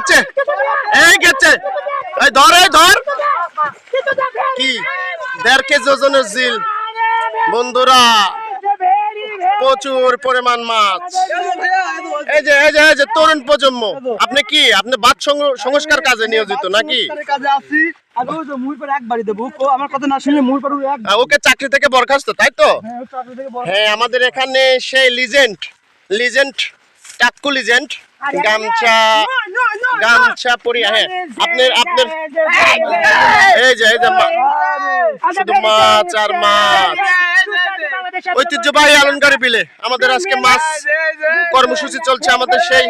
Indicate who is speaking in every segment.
Speaker 1: গেছে এই গেছে এই ধর কি 1.5 কেজি ওজনের জিল বন্ধুরা, প্রচুর পরিমাণ মাছ। এই যে তরুণ প্রজন্ম, আপনি কি আপনি বাদ সংস্কার কাজে নিয়োজিত নাকি? ওকে চাকরি থেকে বরখাস্ত, তাই তো? হ্যাঁ, আমাদের এখানে সেই লিজেন্ড টাক্কু লিজেন্ড গামছা পরিয়া। হ্যাঁ, আপনার এই যে শুধু মাছ আর মাছ। ঐতিহ্যবাহী আলনগাড়ি বিলে আমাদের আজকে মাছ কর্মসূচি চলছে, আমাদের সেই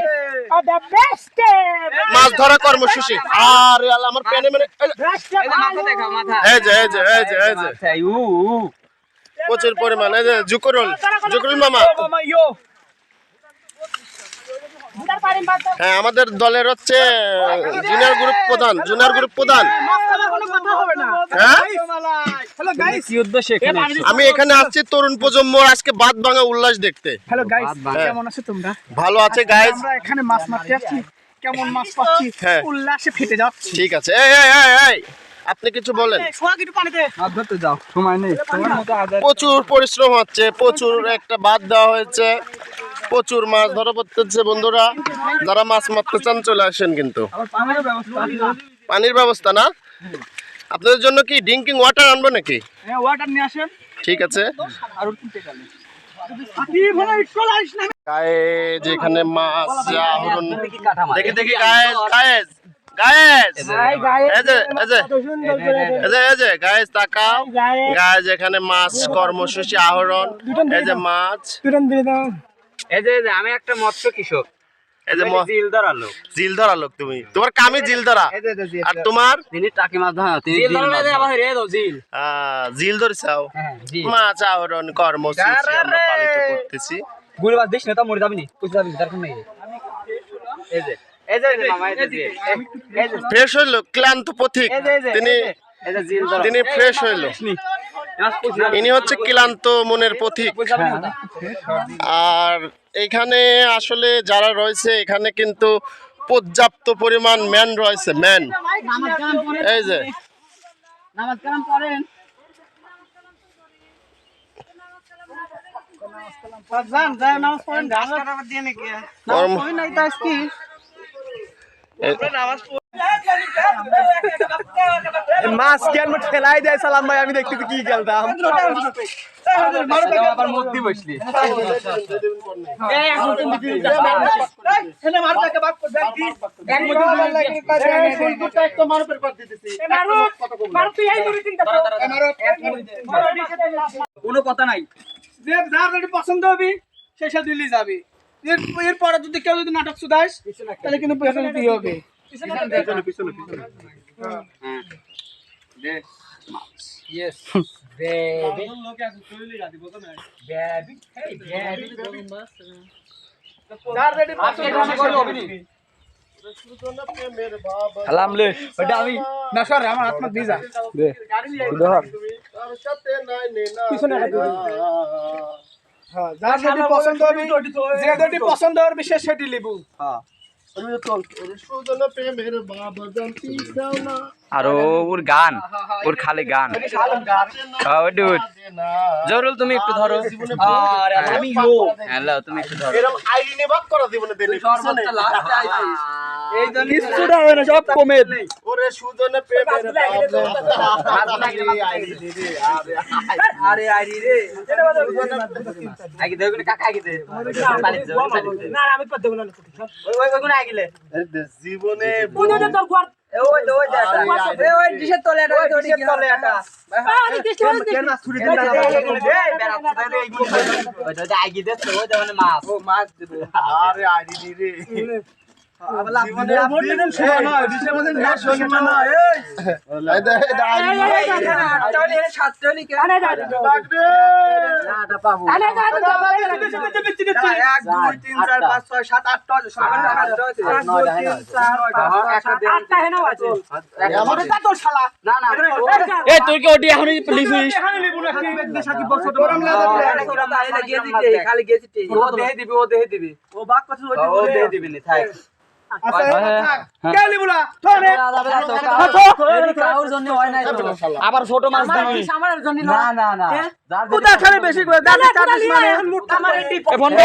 Speaker 1: মাছ ধরা কর্মসূচি। আর আমার প্যানে মানে এই যে প্রচুর পরিমাণ। এই যে জুকরুল মামা। হ্যাঁ, আমাদের দলের হচ্ছে জুনিয়র গ্রুপ প্রধান। হ্যাঁ, আমি এখানে আসছি তরুণ প্রজন্ম আজকে বাদ ভাঙা উল্লাস দেখতে।
Speaker 2: হ্যালো গাইস, কেমন আছো তোমরা?
Speaker 1: ভালো আছে গাইস।
Speaker 2: আমরা এখানে মাছ মারতে যাচ্ছি, কেমন মাছ পাচ্ছি, উল্লাসে ফেটে যাচ্ছে।
Speaker 1: ঠিক আছে, এই আপনি কিছু বলেন। প্রচুর পরিশ্রম হচ্ছে, প্রচুর একটা বাদ দেওয়া হয়েছে, প্রচুর মাছ ধরা পড়তেছে। বন্ধুরা, যারা মাছ মারতে চান চলে আসেন, কিন্তু পানির ব্যবস্থা না। আপনাদের জন্য কি ড্রিঙ্কিং ওয়াটার আনবো নাকি?
Speaker 2: হ্যাঁ, ওয়াটার নিয়ে আসেন।
Speaker 1: ঠিক আছে। যেখানে মাছ আহরণ দেখি গায়েস তাকাও গায়েস, এখানে মাছ কর্মসূচি আহরণ। এই যে মাছ,
Speaker 3: আমি একটা মৎস্য কৃষক,
Speaker 1: জিল ধরা লোক। তুমি তোমার কামে জিল ধরা, আর তোমার
Speaker 3: টাকি মাছ ধরা,
Speaker 1: জিল ধরছাও। মাছ আহরণ কর্মসূচি আমরা পালিত করতেছি।
Speaker 3: গুলি মাছ দিস না তো মরে যাবি নি, বুঝতে যাবি দরকার নেই।
Speaker 1: ফ্রেশ হইলো, ক্লান্ত পথিক তিনি ফ্রেশ হইলো। ইনি হচ্ছে ক্লান্ত মনের পথিক। আর এখানে আসলে যারা রয়েছে, এখানে কিন্তু পর্যাপ্ত পরিমাণ ম্যান রয়েছে। এই যে
Speaker 2: নামাজ কালাম পড়েন। নামাজ পড়েন,
Speaker 3: মাছ কেন ঠেলাই দেয় সালাম ভাই, আমি দেখতে কি খেলতাম। আবার মধ্যে বসলি কোনো কথা নাই।
Speaker 2: পছন্দ হবি সেই সাথে দিল্লি যাবি। এরপরে যদি কেউ যদি নাটক শুধাস তাহলে কিন্তু পয়সা দিতে হবে। আমার আত্মা ভিজা পছন্দ হবে বিশেষ সেটি লিবু।
Speaker 3: আর ওর গান, ওর খালি গান। জরুল তুমি একটু ধরো, আমি তুমি একটু ধরো। সব কমে
Speaker 1: জীবনে
Speaker 3: তুই কি ওটি এখনই পুলিশ খালি গেছি ও দেহে দিবি ও বাক কথা ও দেহে দিবি না থাক
Speaker 2: আচ্ছা থাক কেলি বলা থরে
Speaker 3: আবার ছোট মাছ দিবি
Speaker 2: উদা খালি বেশি করে দাদি কাটিস মানে
Speaker 3: বন্ধু